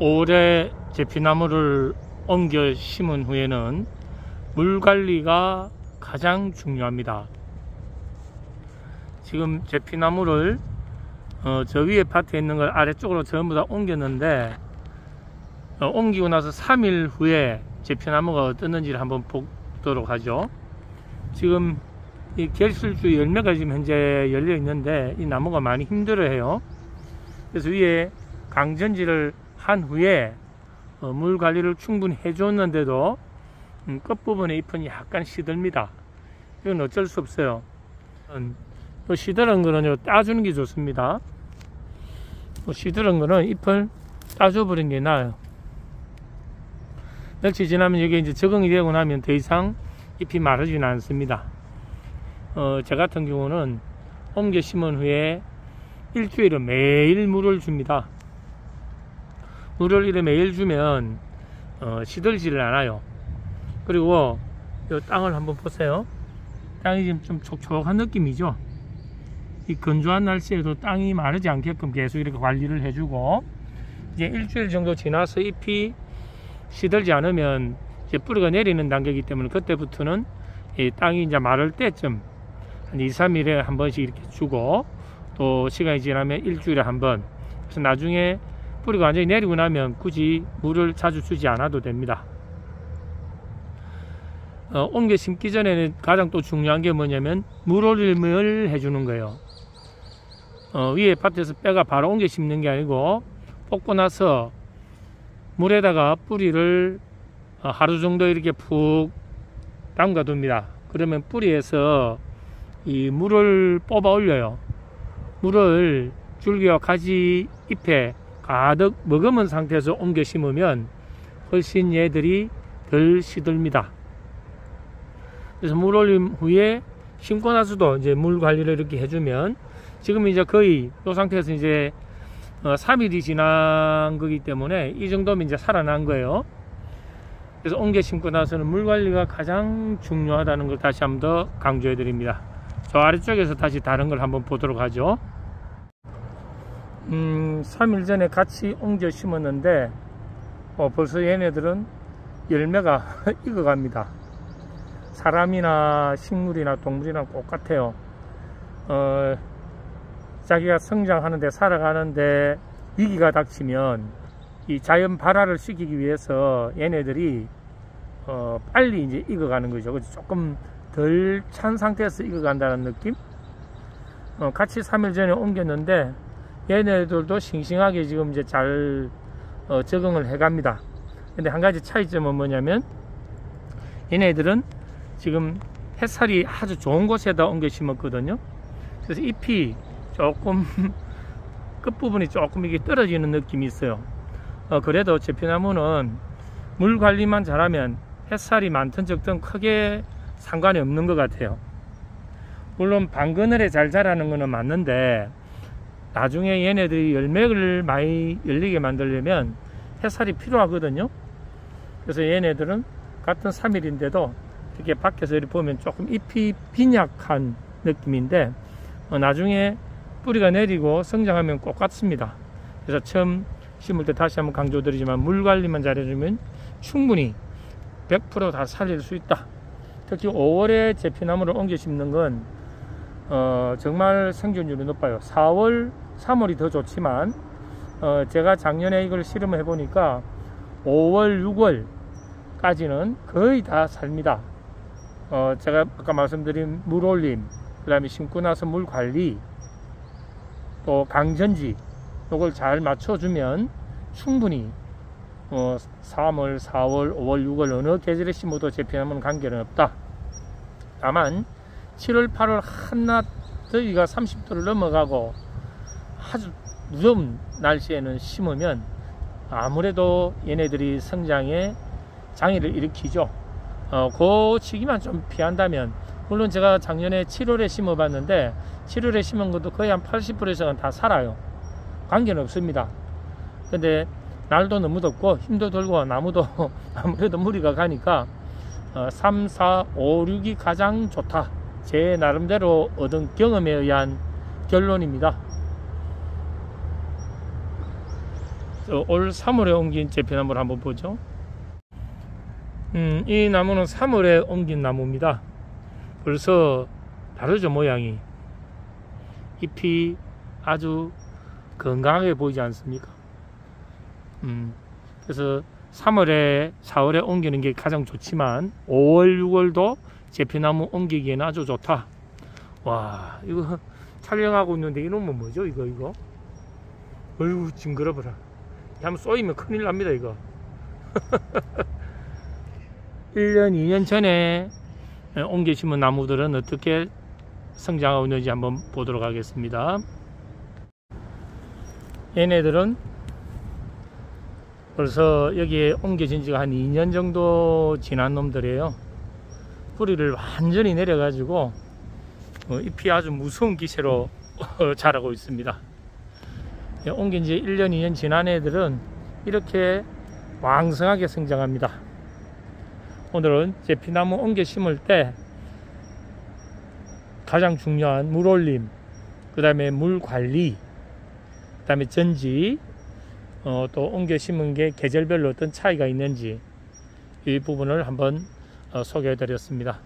올해 제피나무를 옮겨 심은 후에는 물 관리가 가장 중요합니다. 지금 제피나무를 저 위에 밭에 있는 걸 아래쪽으로 전부 다 옮겼는데 옮기고 나서 3일 후에 제피나무가 어떻는지를 한번 보도록 하죠. 지금 이 결실주 열매가 지금 현재 열려 있는데 이 나무가 많이 힘들어해요. 그래서 위에 강전지를 한 후에 물 관리를 충분히 해줬는데도 끝부분의 잎은 약간 시들입니다. 이건 어쩔 수 없어요. 시들은 거는 따주는 게 좋습니다. 시들은 거는 잎을 따줘버리는 게 나아요. 며칠 지나면 이게 이제 적응이 되고 나면 더 이상 잎이 마르지는 않습니다. 저 같은 경우는 옮겨 심은 후에 일주일에 매일 물을 줍니다. 물을 이렇게 매일 주면 시들지를 않아요. 그리고 이 땅을 한번 보세요. 땅이 지금 좀 촉촉한 느낌이죠. 이 건조한 날씨에도 땅이 마르지 않게끔 계속 이렇게 관리를 해주고, 이제 일주일 정도 지나서 잎이 시들지 않으면 이제 뿌리가 내리는 단계이기 때문에 그때부터는 이 땅이 이제 마를 때쯤 한 2-3일에 한 번씩 이렇게 주고, 또 시간이 지나면 일주일에 한 번. 그래서 나중에 뿌리가 완전히 내리고 나면 굳이 물을 자주 주지 않아도 됩니다. 옮겨 심기 전에는 가장 또 중요한 게 뭐냐면 물올림을 해주는 거예요. 위에 밭에서 빼가 바로 옮겨 심는 게 아니고 뽑고 나서 물에다가 뿌리를 하루 정도 이렇게 푹 담가 둡니다. 그러면 뿌리에서 이 물을 뽑아 올려요. 물을 줄기와 가지 잎에 가득 머금은 상태에서 옮겨 심으면 훨씬 얘들이 덜 시들입니다. 그래서 물 올림 후에 심고 나서도 이제 물 관리를 이렇게 해주면, 지금 이제 거의 이 상태에서 이제 3일이 지난 거기 때문에 이 정도면 이제 살아난 거예요. 그래서 옮겨 심고 나서는 물 관리가 가장 중요하다는 걸 다시 한번 더 강조해 드립니다. 저 아래쪽에서 다시 다른 걸 한번 보도록 하죠. 3일 전에 같이 옮겨 심었는데 벌써 얘네들은 열매가 익어갑니다. 사람이나 식물이나 동물이나 똑같아요. 자기가 성장하는데 살아가는데 위기가 닥치면 이 자연 발화를 시키기 위해서 얘네들이 빨리 이제 익어가는 거죠. 조금 덜 찬 상태에서 익어간다는 느낌? 같이 3일 전에 옮겼는데 얘네들도 싱싱하게 지금 이제 잘 적응을 해갑니다. 근데 한 가지 차이점은 뭐냐면 얘네들은 지금 햇살이 아주 좋은 곳에다 옮겨 심었거든요. 그래서 잎이 조금 끝부분이 조금 이게 떨어지는 느낌이 있어요. 그래도 제피나무는 물 관리만 잘하면 햇살이 많든 적든 크게 상관이 없는 것 같아요. 물론 반그늘에 잘 자라는 거는 맞는데 나중에 얘네들이 열매를 많이 열리게 만들려면 햇살이 필요하거든요. 그래서 얘네들은 같은 3일인데도 이렇게 밖에서 이렇게 보면 조금 잎이 빈약한 느낌인데 나중에 뿌리가 내리고 성장하면 똑같습니다. 그래서 처음 심을 때 다시 한번 강조드리지만 물 관리만 잘해주면 충분히 100% 다 살릴 수 있다. 특히 5월에 제피나무를 옮겨 심는 건 정말 생존율이 높아요. 4월, 3월이 더 좋지만 제가 작년에 이걸 실험을 해보니까 5월, 6월까지는 거의 다 삽니다. 제가 아까 말씀드린 물 올림, 그 다음에 심고 나서 물 관리, 또 강전지 이걸 잘 맞춰주면 충분히 3월, 4월, 5월, 6월 어느 계절에 심어도 제피나무는 관계는 없다. 다만 7월, 8월 한낮 더위가 30도를 넘어가고 아주 무더운 날씨에는 심으면 아무래도 얘네들이 성장에 장애를 일으키죠. 그 시기만 좀 피한다면, 물론 제가 작년에 7월에 심어 봤는데 7월에 심은 것도 거의 한 80% 이상은 다 살아요. 관계는 없습니다. 근데 날도 너무 덥고 힘도 들고 나무도 아무래도 무리가 가니까 3, 4, 5, 6이 가장 좋다. 제 나름대로 얻은 경험에 의한 결론입니다. 올 3월에 옮긴 제피나무를 한번 보죠. 이 나무는 3월에 옮긴 나무입니다. 벌써 다르죠, 모양이. 잎이 아주 건강하게 보이지 않습니까? 그래서 3월에 4월에 옮기는 게 가장 좋지만 5월 6월도 제피나무 옮기기에는 아주 좋다. 와, 이거 촬영하고 있는데 이놈은 뭐죠? 이거 어휴, 징그러워라. 한번 쏘이면 큰일 납니다, 이거. 1년 2년 전에 옮겨 심은 나무들은 어떻게 성장하고 있는지 한번 보도록 하겠습니다. 얘네들은 벌써 여기에 옮겨진 지가 한 2년 정도 지난 놈들이에요. 뿌리를 완전히 내려 가지고 잎이 아주 무서운 기세로 자라고 있습니다. 옮긴 지 1년 2년 지난 애들은 이렇게 왕성하게 성장합니다. 오늘은 제피나무 옮겨 심을 때 가장 중요한 물 올림, 그 다음에 물 관리, 그 다음에 전지, 또 옮겨 심은 게 계절별로 어떤 차이가 있는지 이 부분을 한번 소개해 드렸습니다.